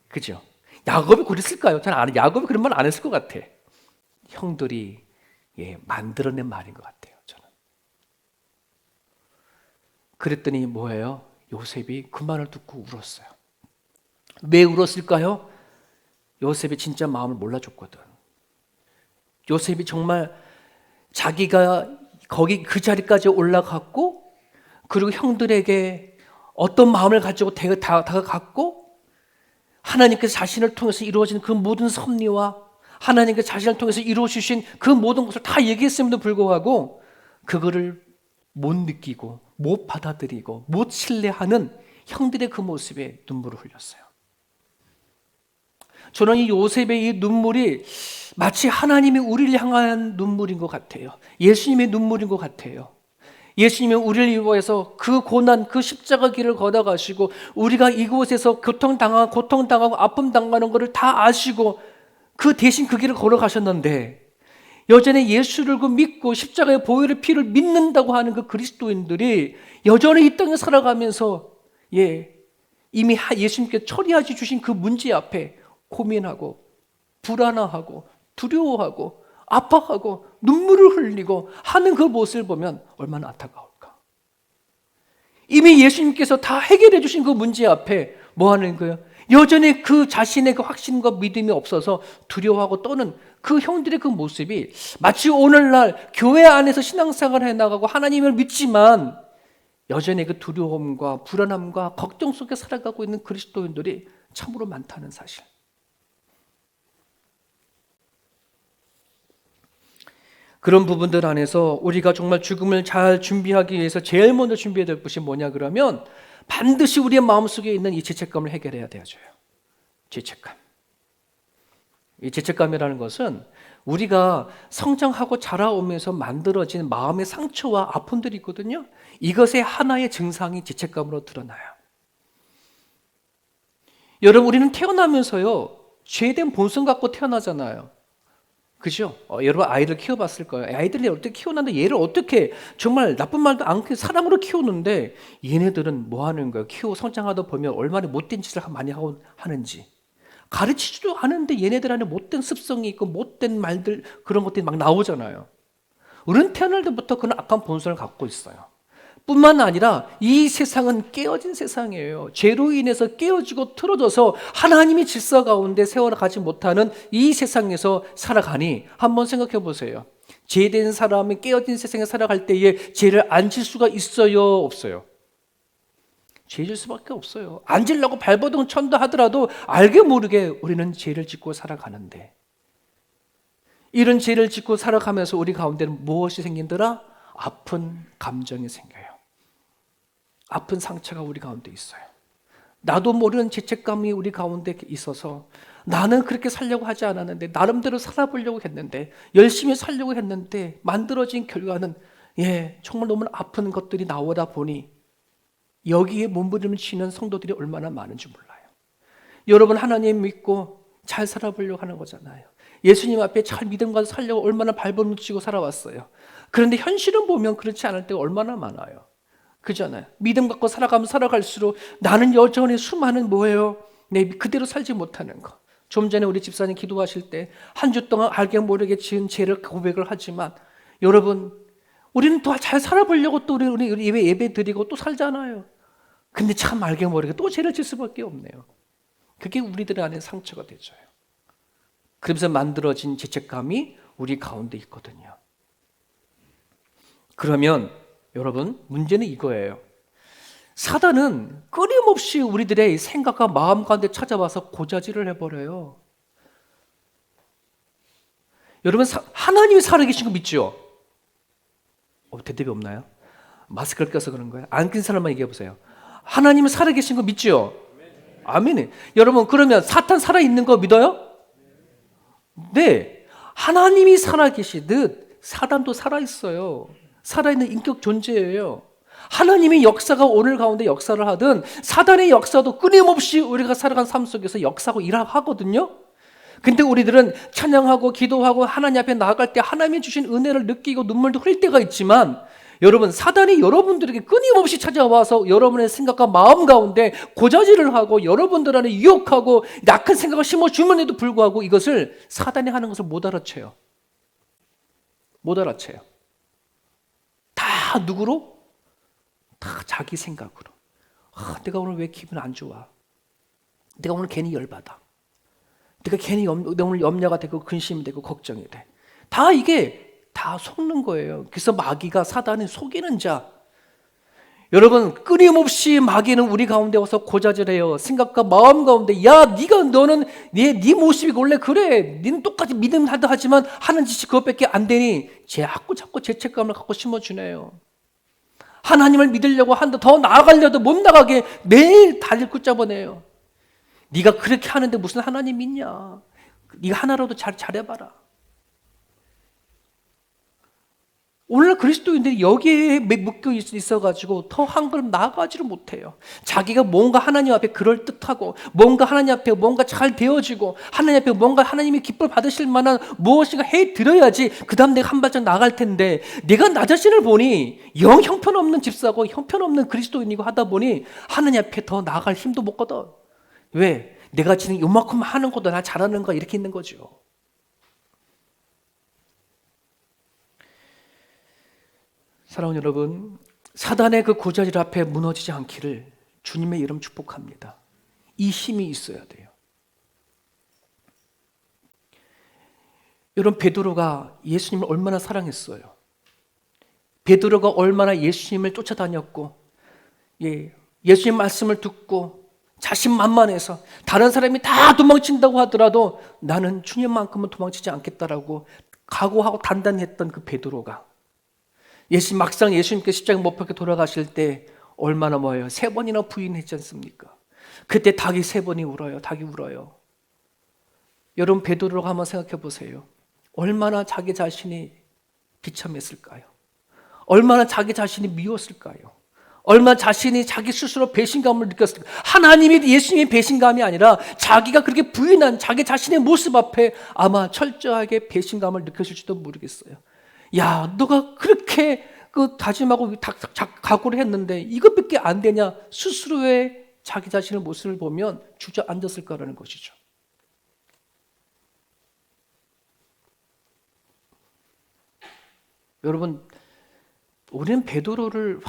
그죠? 야곱이 그랬을까요? 저는 야곱이 그런 말 안 했을 것 같아. 형들이 만들어낸 말인 것 같아요. 저는. 그랬더니 뭐예요? 요셉이 그 말을 듣고 울었어요. 왜 울었을까요? 요셉이 진짜 마음을 몰라줬거든. 요셉이 정말 자기가 거기 그 자리까지 올라갔고 그리고 형들에게 어떤 마음을 가지고 다가갔고 하나님께서 자신을 통해서 이루어진 그 모든 섭리와 하나님께서 자신을 통해서 이루어주신 그 모든 것을 다 얘기했음에도 불구하고 그거를 못 느끼고 못 받아들이고 못 신뢰하는 형들의 그 모습에 눈물을 흘렸어요. 저는 이 요셉의 이 눈물이 마치 하나님이 우리를 향한 눈물인 것 같아요. 예수님의 눈물인 것 같아요. 예수님은 우리를 위해서 그 고난, 그 십자가 길을 걷어가시고 우리가 이곳에서 고통당하고 아픔당하는 것을 다 아시고 그 대신 그 길을 걸어가셨는데 여전히 예수를 믿고 십자가의 보혈의 피를 믿는다고 하는 그 그리스도인들이 여전히 이 땅에 살아가면서 이미 예수님께 처리하여 주신 그 문제 앞에 고민하고 불안하고 두려워하고 아파하고 눈물을 흘리고 하는 그 모습을 보면 얼마나 안타까울까. 이미 예수님께서 다 해결해 주신 그 문제 앞에 뭐 하는 거예요? 여전히 그 자신의 그 확신과 믿음이 없어서 두려워하고 떠는 그 형들의 그 모습이 마치 오늘날 교회 안에서 신앙생활을 해나가고 하나님을 믿지만 여전히 그 두려움과 불안함과 걱정 속에 살아가고 있는 그리스도인들이 참으로 많다는 사실. 그런 부분들 안에서 우리가 정말 죽음을 잘 준비하기 위해서 제일 먼저 준비해야 될 것이 뭐냐 그러면 반드시 우리의 마음속에 있는 이 죄책감을 해결해야 되어져요. 죄책감. 이 죄책감이라는 것은 우리가 성장하고 자라오면서 만들어진 마음의 상처와 아픔들이 있거든요. 이것의 하나의 증상이 죄책감으로 드러나요. 여러분, 우리는 태어나면서요 죄된 본성 갖고 태어나잖아요. 그죠? 여러분 아이를 키워봤을 거예요. 아이들이 어떻게 키우는데 얘를 어떻게 정말 나쁜 말도 않게 사랑으로 키우는데 얘네들은 뭐 하는 거예요? 키워 성장하다 보면 얼마나 못된 짓을 많이 하는지 가르치지도 않은데 얘네들 안에 못된 습성이 있고 못된 말들 그런 것들이 막 나오잖아요. 어른 태어날 때부터 그런 악한 본성을 갖고 있어요. 뿐만 아니라 이 세상은 깨어진 세상이에요. 죄로 인해서 깨어지고 틀어져서 하나님의 질서 가운데 세워가지 못하는 이 세상에서 살아가니 한번 생각해 보세요. 죄된 사람이 깨어진 세상에 살아갈 때에 죄를 안 질 수가 있어요? 없어요? 죄 질 수밖에 없어요. 안 지려고 발버둥 천다 하더라도 알게 모르게 우리는 죄를 짓고 살아가는데 이런 죄를 짓고 살아가면서 우리 가운데는 무엇이 생긴더라? 아픈 감정이 생겨요. 아픈 상처가 우리 가운데 있어요. 나도 모르는 죄책감이 우리 가운데 있어서 나는 그렇게 살려고 하지 않았는데 나름대로 살아보려고 했는데 열심히 살려고 했는데 만들어진 결과는 정말 너무 아픈 것들이 나오다 보니 여기에 몸부림치는 성도들이 얼마나 많은지 몰라요. 여러분 하나님 믿고 잘 살아보려고 하는 거잖아요. 예수님 앞에 잘 믿음과 살려고 얼마나 발버둥 치고 살아왔어요. 그런데 현실은 보면 그렇지 않을 때가 얼마나 많아요. 그잖아요. 믿음 갖고 살아갈수록 나는 여전히 수많은 뭐예요? 내 그대로 살지 못하는 거. 좀 전에 우리 집사님 기도하실 때 한 주 동안 알게 모르게 지은 죄를 고백을 하지만 여러분 우리는 더 잘 살아보려고 또 우리 예배 드리고 또 살잖아요. 근데 참 알게 모르게 또 죄를 질 수밖에 없네요. 그게 우리들 안에 상처가 되죠. 그러면서 만들어진 죄책감이 우리 가운데 있거든요. 그러면 여러분 문제는 이거예요. 사단은 끊임없이 우리들의 생각과 마음 가운데 찾아와서 고자질을 해버려요. 여러분 하나님이 살아계신 거 믿죠? 대답이 없나요? 마스크를 껴서 그런 거예요? 안 낀 사람만 얘기해 보세요. 하나님이 살아계신 거 믿죠? 아멘. 여러분 그러면 사탄 살아있는 거 믿어요? 네. 하나님이 살아계시듯 사단도 살아있어요. 살아있는 인격 존재예요. 하나님의 역사가 오늘 가운데 역사를 하든 사단의 역사도 끊임없이 우리가 살아간 삶 속에서 역사하고 일하거든요. 근데 우리들은 찬양하고 기도하고 하나님 앞에 나아갈 때 하나님이 주신 은혜를 느끼고 눈물도 흘릴 때가 있지만 여러분 사단이 여러분들에게 끊임없이 찾아와서 여러분의 생각과 마음 가운데 고자질을 하고 여러분들 안에 유혹하고 약한 생각을 심어주면에도 불구하고 이것을 사단이 하는 것을 못 알아채요. 못 알아채요. 다 누구로? 다 자기 생각으로. 내가 오늘 왜 기분 안 좋아? 내가 오늘 괜히 열받아. 내가 괜히 오늘 염려가 되고 근심이 되고 걱정이 돼. 다 이게 다 속는 거예요. 그래서 마귀가 사단이 속이는 자. 여러분 끊임없이 마귀는 우리 가운데 와서 고자질해요. 생각과 마음 가운데 너는 네 모습이 원래 그래. 너는 똑같이 믿음 하지만 하는 짓이 그것밖에 안 되니 자꾸 죄책감을 갖고 심어주네요. 하나님을 믿으려고 한다 더 나아가려도 못 나가게 매일 다리를 붙잡아내요. 네가 그렇게 하는데 무슨 하나님 믿냐? 네가 하나라도 잘해봐라. 오늘날 그리스도인들이 여기에 묶여 있어가지고 더 한 걸음 나아가지를 못해요. 자기가 뭔가 하나님 앞에 그럴듯하고 뭔가 하나님 앞에 뭔가 잘 되어지고 하나님 앞에 뭔가 하나님이 기쁨을 받으실 만한 무엇인가 해드려야지 그 다음 내가 한 발짝 나갈 텐데 내가 나 자신을 보니 영 형편없는 집사고 형편없는 그리스도인이고 하다 보니 하나님 앞에 더 나아갈 힘도 못 거둬. 왜? 내가 지금 요만큼 하는 것도 나 잘하는 거 이렇게 있는 거죠. 사랑하는 여러분, 사단의 그 고자질 앞에 무너지지 않기를 주님의 이름 축복합니다. 이 힘이 있어야 돼요. 여러분 베드로가 예수님을 얼마나 사랑했어요. 베드로가 얼마나 예수님을 쫓아다녔고 예수님 말씀을 듣고 자신만만해서 다른 사람이 다 도망친다고 하더라도 나는 주님만큼은 도망치지 않겠다라고 각오하고 단단히 했던 그 베드로가 막상 예수님께 십자가 못 박혀 돌아가실 때 얼마나 뭐예요? 3번이나 부인했지 않습니까? 그때 닭이 3번이 울어요. 닭이 울어요. 여러분 베드로가 한번 생각해 보세요. 얼마나 자기 자신이 비참했을까요? 얼마나 자기 자신이 미웠을까요? 얼마나 자신이 자기 스스로 배신감을 느꼈을까. 하나님이 예수님의 배신감이 아니라 자기가 그렇게 부인한 자기 자신의 모습 앞에 아마 철저하게 배신감을 느꼈을지도 모르겠어요. 야, 너가 그렇게 다짐하고 각오를 했는데 이것밖에 안 되냐. 스스로의 자기 자신의 모습을 보면 주저앉았을 거라는 것이죠. 여러분, 우리는 베드로를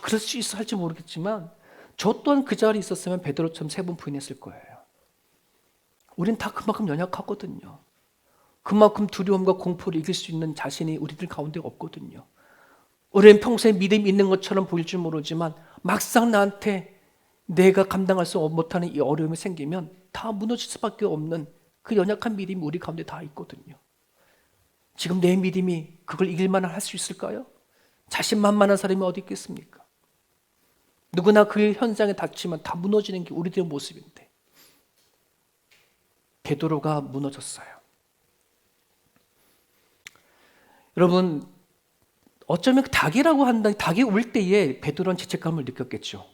그럴 수 있어 할지 모르겠지만 저 또한 그 자리에 있었으면 베드로처럼 3번 부인했을 거예요. 우린 다 그만큼 연약하거든요. 그만큼 두려움과 공포를 이길 수 있는 자신이 우리들 가운데 없거든요. 우리는 평소에 믿음이 있는 것처럼 보일 줄 모르지만 막상 나한테 내가 감당할 수 못하는 이 어려움이 생기면 다 무너질 수밖에 없는 그 연약한 믿음이 우리 가운데 다 있거든요. 지금 내 믿음이 그걸 이길 만한 할 수 있을까요? 자신만만한 사람이 어디 있겠습니까? 누구나 그 현장에 닥치면 다 무너지는 게 우리들의 모습인데 베드로가 무너졌어요. 여러분, 어쩌면 닭이라고 한다. 닭이 울 때에 베드로는 죄책감을 느꼈겠죠.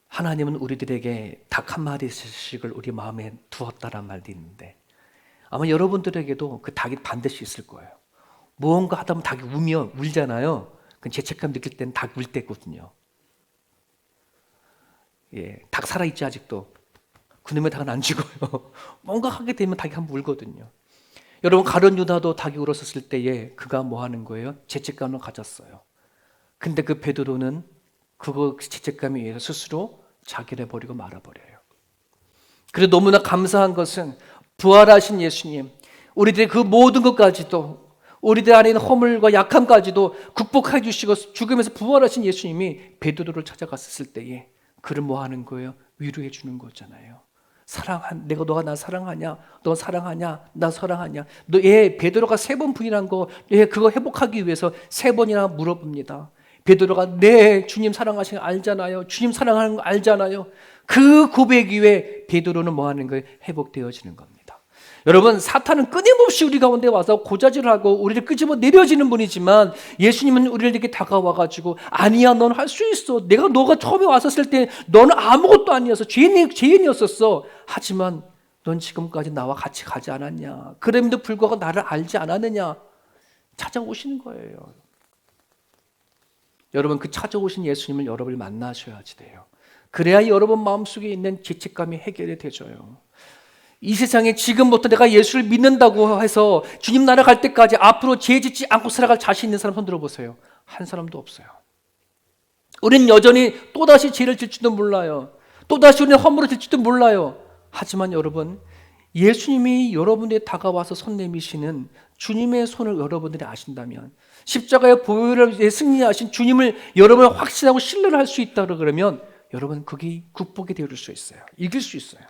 하나님은 우리들에게 닭 한 마리씩을 우리 마음에 두었다란 말도 있는데 아마 여러분들에게도 그 닭이 반드시 있을 거예요. 무언가 하다 보면 닭이 울잖아요. 그 죄책감 느낄 때는 닭 울 때거든요. 예, 닭 살아있지 아직도. 그놈의 닭은 안 죽어요. 뭔가 하게 되면 닭이 한번 울거든요. 여러분, 가룟 유다도 닭이 울었을 때에 그가 뭐 하는 거예요? 죄책감을 가졌어요. 근데 그 베드로는 그 죄책감에 의해서 스스로 자기를 버리고 말아버려요. 그래도 너무나 감사한 것은 부활하신 예수님, 우리들의 그 모든 것까지도 우리들 안에 있는 허물과 약함까지도 극복해 주시고 죽음에서 부활하신 예수님이 베드로를 찾아갔을 때에 그를 뭐 하는 거예요? 위로해 주는 거잖아요. 내가 너가 나 사랑하냐? 너 사랑하냐? 나 사랑하냐? 베드로가 3번 부인한 거, 그거 회복하기 위해서 3번이나 물어봅니다. 베드로가 주님 사랑하시는 거 알잖아요. 주님 사랑하는 거 알잖아요. 그 고백 이후에 베드로는 뭐 하는 거예요? 회복되어지는 겁니다. 여러분, 사탄은 끊임없이 우리 가운데 와서 고자질하고 우리를 끄집어 내려지는 분이지만 예수님은 우리에게 다가와가지고 아니야, 넌 할 수 있어. 너가 처음에 왔었을 때 너는 아무것도 아니었어. 죄인이었었어. 하지만 넌 지금까지 나와 같이 가지 않았냐. 그럼에도 불구하고 나를 알지 않았느냐. 찾아오시는 거예요. 여러분, 그 찾아오신 예수님을 여러분이 만나셔야지 돼요. 그래야 여러분 마음속에 있는 죄책감이 해결이 되져요. 이 세상에 지금부터 내가 예수를 믿는다고 해서 주님 나라 갈 때까지 앞으로 죄 짓지 않고 살아갈 자신 있는 사람 손 들어보세요. 한 사람도 없어요. 우리는 여전히 또다시 죄를 질지도 몰라요. 또다시 우리는 허물을 질지도 몰라요. 하지만 여러분, 예수님이 여러분에게 다가와서 손 내미시는 주님의 손을 여러분들이 아신다면, 십자가의 보혈을 승리하신 주님을 여러분이 확신하고 신뢰를 할 수 있다 그러면 여러분, 그게 극복이 되어줄 수 있어요. 이길 수 있어요.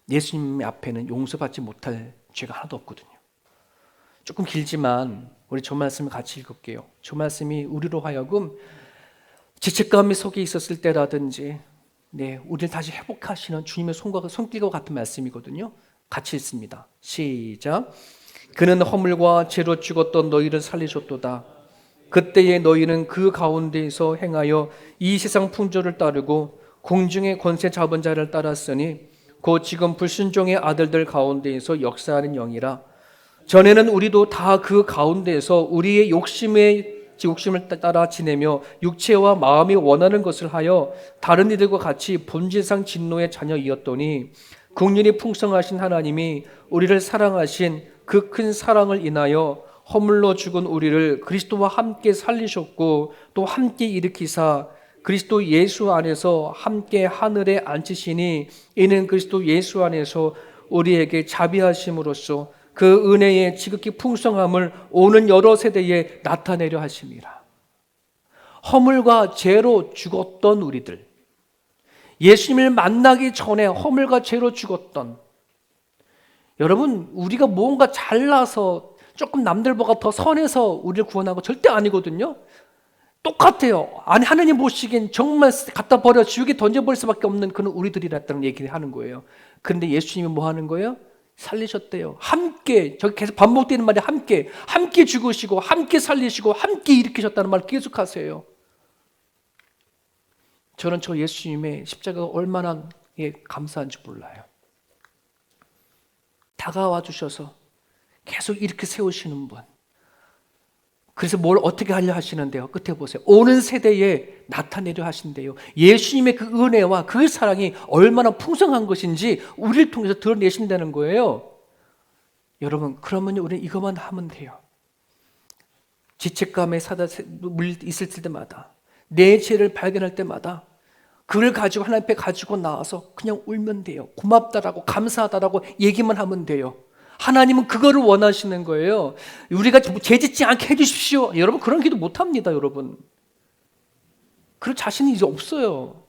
예수님 앞에는 용서받지 못할 죄가 하나도 없거든요. 조금 길지만 우리 저 말씀을 같이 읽을게요. 저 말씀이 우리로 하여금 죄책감이 속에 있었을 때라든지 우리를 다시 회복하시는 주님의 손길과 같은 말씀이거든요. 같이 읽습니다. 시작. 그는 허물과 죄로 죽었던 너희를 살리셨도다. 그때에 너희는 그 가운데에서 행하여 이 세상 풍조를 따르고 공중의 권세 잡은 자를 따랐으니 곧 지금 불순종의 아들들 가운데에서 역사하는 영이라. 전에는 우리도 다 그 가운데에서 우리의 욕심을 따라 지내며 육체와 마음이 원하는 것을 하여 다른 이들과 같이 본질상 진노의 자녀이었더니 긍휼이 풍성하신 하나님이 우리를 사랑하신 그 큰 사랑을 인하여 허물로 죽은 우리를 그리스도와 함께 살리셨고 또 함께 일으키사 그리스도 예수 안에서 함께 하늘에 앉히시니 이는 그리스도 예수 안에서 우리에게 자비하심으로써 그 은혜의 지극히 풍성함을 오는 여러 세대에 나타내려 하심이라. 허물과 죄로 죽었던 우리들, 예수님을 만나기 전에 허물과 죄로 죽었던 여러분, 우리가 뭔가 잘나서 조금 남들보다 더 선해서 우리를 구원하고 절대 아니거든요. 똑같아요. 아니, 하나님 보시기엔 정말 갖다 버려 지옥에 던져버릴 수밖에 없는 그런 우리들이라는 얘기를 하는 거예요. 그런데 예수님이 뭐 하는 거예요? 살리셨대요. 함께, 저기 계속 반복되는 말이 함께 죽으시고 함께 살리시고 함께 일으키셨다는 말 계속 하세요. 저는 저 예수님의 십자가가 얼마나 감사한지 몰라요. 다가와 주셔서 계속 이렇게 세우시는 분. 그래서 뭘 어떻게 하려 하시는데요? 끝에 보세요. 오는 세대에 나타내려 하신대요. 예수님의 그 은혜와 그 사랑이 얼마나 풍성한 것인지 우리를 통해서 드러내신다는 거예요. 여러분, 그러면 우리는 이것만 하면 돼요. 죄책감에 있을 때마다, 내 죄를 발견할 때마다 그걸 가지고 하나님 앞에 가지고 나와서 그냥 울면 돼요. 고맙다라고 감사하다라고 얘기만 하면 돼요. 하나님은 그거를 원하시는 거예요. 우리가 죄 짓지 않게 해주십시오. 여러분, 그런 기도 못합니다. 여러분, 그럴 자신이 이제 없어요.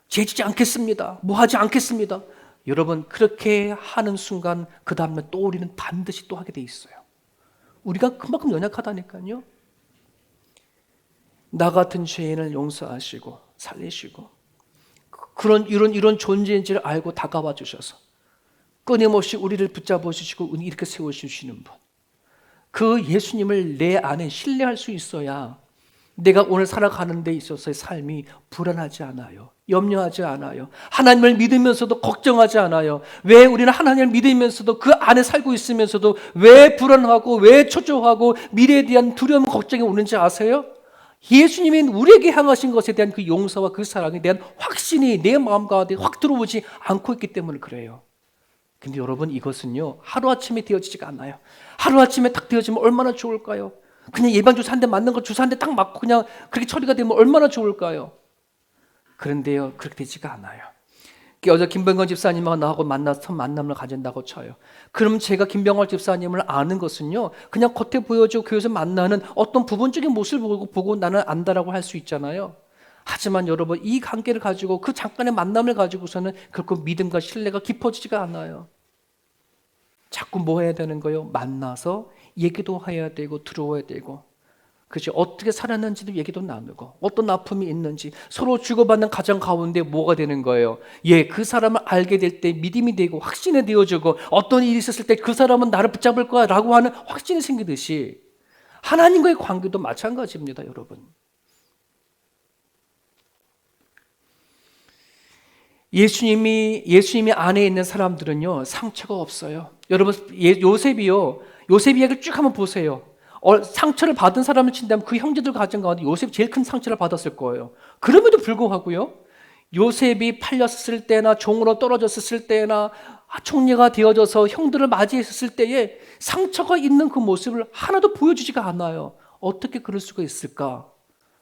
죄 짓지 않겠습니다. 뭐 하지 않겠습니다. 여러분, 그렇게 하는 순간 그 다음에 또 우리는 반드시 또 하게 돼 있어요. 우리가 그만큼 연약하다니까요. 나 같은 죄인을 용서하시고 살리시고 이런 존재인지를 알고 다가와 주셔서 끊임없이 우리를 붙잡아 주시고 이렇게 세워주시는 분, 그 예수님을 내 안에 신뢰할 수 있어야 내가 오늘 살아가는 데 있어서의 삶이 불안하지 않아요. 염려하지 않아요. 하나님을 믿으면서도 걱정하지 않아요. 왜 우리는 하나님을 믿으면서도 그 안에 살고 있으면서도 왜 불안하고 왜 초조하고 미래에 대한 두려움 걱정이 오는지 아세요? 예수님이 우리에게 향하신 것에 대한 그 용서와 그 사랑에 대한 확신이 내 마음 가운데 확 들어오지 않고 있기 때문에 그래요. 근데 여러분, 이것은요 하루아침에 되어지지가 않아요. 하루아침에 딱 되어지면 얼마나 좋을까요? 그냥 예방주사 한 대 맞는 거 주사 한 대 딱 맞고 그냥 그렇게 처리가 되면 얼마나 좋을까요? 그런데요, 그렇게 되지가 않아요. 어제 김병건 집사님하고 나하고 만나서 만남을 가진다고 쳐요. 그럼 제가 김병걸 집사님을 아는 것은요, 그냥 겉에 보여주고 교회에서 만나는 어떤 부분적인 모습을 보고 나는 안다라고 할 수 있잖아요. 하지만 여러분, 이 관계를 가지고 그 잠깐의 만남을 가지고서는 결코 믿음과 신뢰가 깊어지지가 않아요. 자꾸 뭐 해야 되는 거예요? 만나서 얘기도 해야 되고 들어야 되고, 그렇지? 어떻게 살았는지도 얘기도 나누고, 어떤 아픔이 있는지 서로 주고받는 가정 가운데 뭐가 되는 거예요? 그 사람을 알게 될 때 믿음이 되고 확신이 되어지고, 어떤 일이 있었을 때 그 사람은 나를 붙잡을 거야 라고 하는 확신이 생기듯이 하나님과의 관계도 마찬가지입니다. 여러분, 예수님이 안에 있는 사람들은요 상처가 없어요. 여러분, 요셉이 얘기를 쭉 한번 보세요. 상처를 받은 사람을 친다면 그 형제들 가정 가운데 요셉이 제일 큰 상처를 받았을 거예요. 그럼에도 불구하고요, 요셉이 팔렸을 때나 종으로 떨어졌을 때나 총리가 되어져서 형들을 맞이했을 때에 상처가 있는 그 모습을 하나도 보여주지가 않아요. 어떻게 그럴 수가 있을까?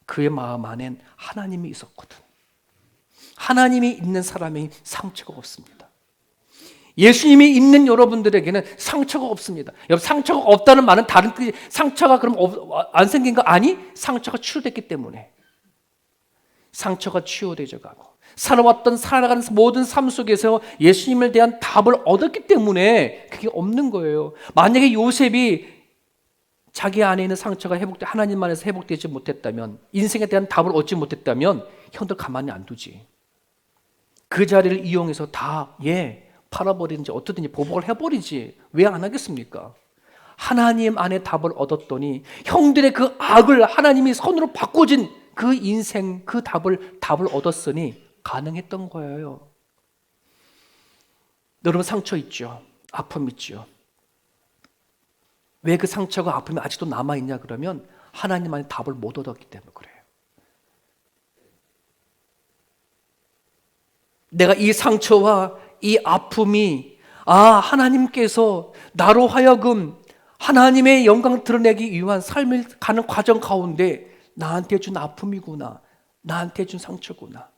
그의 마음 안엔 하나님이 있었거든. 하나님이 있는 사람이 상처가 없습니다. 예수님이 있는 여러분들에게는 상처가 없습니다. 여러분, 상처가 없다는 말은 다른 뜻이, 상처가 그럼 안 생긴 거 아니? 상처가 치유됐기 때문에. 상처가 치유되져 가고 살아가는 모든 삶 속에서 예수님에 대한 답을 얻었기 때문에 그게 없는 거예요. 만약에 요셉이 자기 안에 있는 상처가 하나님 안에서 회복되지 못했다면, 인생에 대한 답을 얻지 못했다면 형들 가만히 안 두지. 그 자리를 이용해서 다 팔아버리든지 어떻든지 보복을 해버리지. 왜 안 하겠습니까? 하나님 안에 답을 얻었더니 형들의 그 악을 하나님이 선으로 바꿔진 그 인생, 그 답을 얻었으니 가능했던 거예요. 여러분, 상처 있죠? 아픔 있죠? 왜 그 상처가 아픔이 아직도 남아있냐 그러면 하나님 안에 답을 못 얻었기 때문에 그래요. 내가 이 상처와 이 아픔이 하나님께서 나로 하여금 하나님의 영광을 드러내기 위한 삶을 가는 과정 가운데 나한테 준 아픔이구나, 나한테 준 상처구나,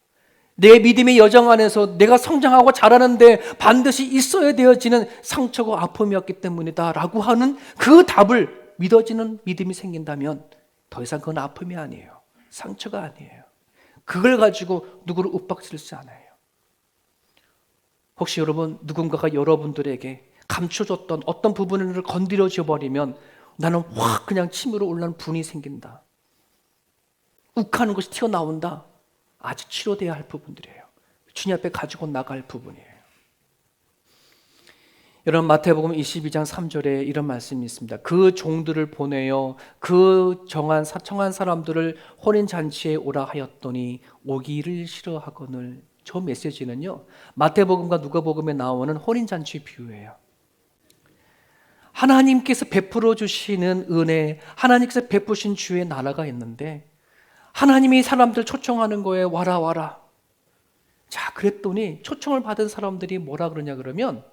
내 믿음의 여정 안에서 내가 성장하고 자라는데 반드시 있어야 되어지는 상처가 아픔이었기 때문이다 라고 하는 그 답을 믿어지는 믿음이 생긴다면 더 이상 그건 아픔이 아니에요. 상처가 아니에요. 그걸 가지고 누구를 윽박질 수 않아요. 혹시 여러분, 누군가가 여러분들에게 감춰줬던 어떤 부분을 건드려져 버리면 나는 확 그냥 치밀어 올라오는 분이 생긴다, 욱하는 것이 튀어나온다, 아직 치료돼야 할 부분들이에요. 주님 앞에 가지고 나갈 부분이에요. 여러분 마태복음 22장 3절에 이런 말씀이 있습니다. 그 종들을 보내어 그 청한 사람들을 혼인 잔치에 오라 하였더니 오기를 싫어하거늘. 저 메시지는요, 마태복음과 누가복음에 나오는 혼인 잔치 비유예요. 하나님께서 베풀어 주시는 은혜, 하나님께서 베푸신 주의 나라가 있는데 하나님이 사람들 초청하는 거에 와라 와라. 자, 그랬더니 초청을 받은 사람들이 뭐라 그러냐 그러면,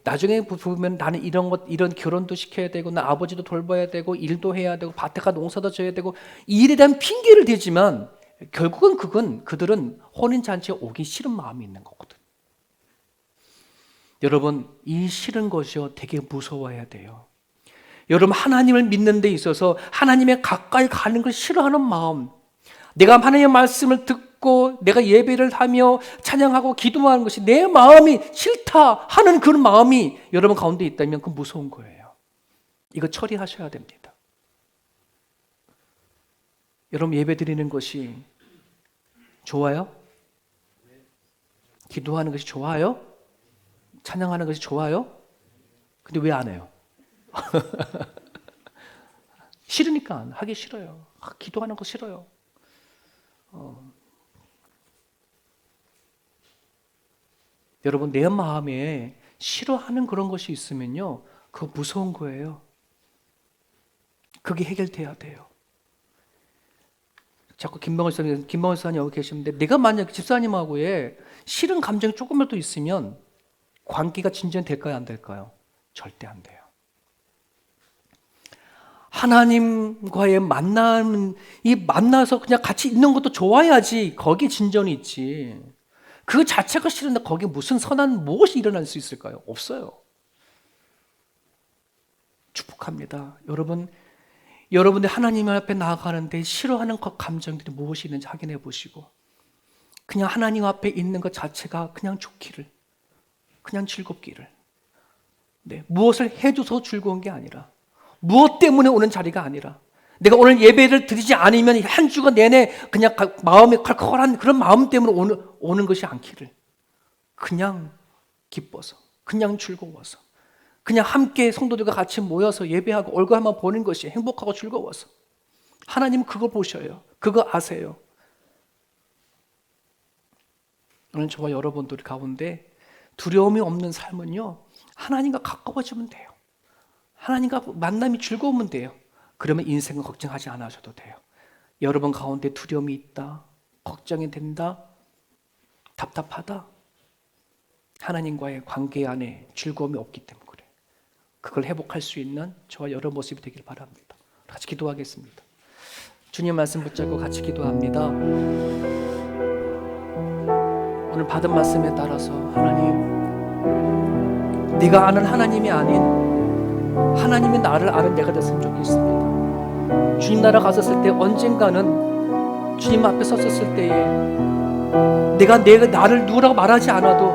나중에 보면 나는 이런 결혼도 시켜야 되고, 나 아버지도 돌봐야 되고, 일도 해야 되고, 밭에 가 농사도 져야 되고, 이 일에 대한 핑계를 대지만 결국은 그들은 혼인 잔치에 오기 싫은 마음이 있는 거거든. 여러분, 이 싫은 것이요 되게 무서워야 돼요. 여러분, 하나님을 믿는 데 있어서 하나님의 가까이 가는 걸 싫어하는 마음, 내가 하나님의 말씀을 듣고 내가 예배를 하며 찬양하고 기도하는 것이 내 마음이 싫다 하는 그런 마음이 여러분 가운데 있다면 그건 무서운 거예요. 이거 처리하셔야 됩니다. 여러분, 예배 드리는 것이 좋아요? 기도하는 것이 좋아요? 찬양하는 것이 좋아요? 근데 왜 안 해요? 싫으니까 하기 싫어요. 기도하는 거 싫어요. 여러분, 내 마음에 싫어하는 그런 것이 있으면요, 그거 무서운 거예요. 그게 해결돼야 돼요. 자꾸 김병헌 집사님 여기 계시는데, 내가 만약 집사님하고의 싫은 감정이 조금이라도 있으면 관계가 진전될까요, 안 될까요? 절대 안 돼요. 하나님과의 만나서 그냥 같이 있는 것도 좋아야지 거기에 진전이 있지. 그 자체가 싫은데 거기에 무슨 선한 무엇이 일어날 수 있을까요? 없어요. 축복합니다. 여러분들 하나님 앞에 나아가는데 싫어하는 것 감정들이 무엇이 있는지 확인해 보시고, 그냥 하나님 앞에 있는 것 자체가 그냥 좋기를, 그냥 즐겁기를. 무엇을 해줘서 즐거운 게 아니라, 무엇 때문에 오는 자리가 아니라, 내가 오늘 예배를 드리지 않으면 한 주가 내내 그냥 마음이 컬컬한 그런 마음 때문에 오는 것이 않기를, 그냥 기뻐서, 그냥 즐거워서, 그냥 함께 성도들과 같이 모여서 예배하고 얼굴 한번 보는 것이 행복하고 즐거워서. 하나님은 그거 보셔요. 그거 아세요. 오늘 저와 여러분들 가운데 두려움이 없는 삶은요, 하나님과 가까워지면 돼요. 하나님과 만남이 즐거우면 돼요. 그러면 인생은 걱정하지 않으셔도 돼요. 여러분 가운데 두려움이 있다, 걱정이 된다, 답답하다, 하나님과의 관계 안에 즐거움이 없기 때문에 그래요. 그걸 회복할 수 있는 저와 여러분 모습이 되길 바랍니다. 같이 기도하겠습니다. 주님 말씀 붙잡고 같이 기도합니다. 오늘 받은 말씀에 따라서 하나님, 네가 아는 하나님이 아닌 하나님이 나를 아는 내가 됐으면 좋겠습니다. 주님 나라 갔었을 때 언젠가는 주님 앞에 섰었을 때에 내가 나를 누구라고 말하지 않아도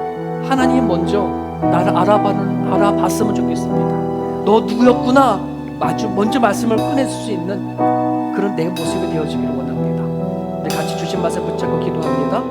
하나님이 먼저 나를 알아봤으면 좋겠습니다. 너 누구였구나 먼저 말씀을 꺼낼 수 있는 그런 내 모습이 되어지기를 원합니다. 같이 주신 말씀 붙잡고 기도합니다.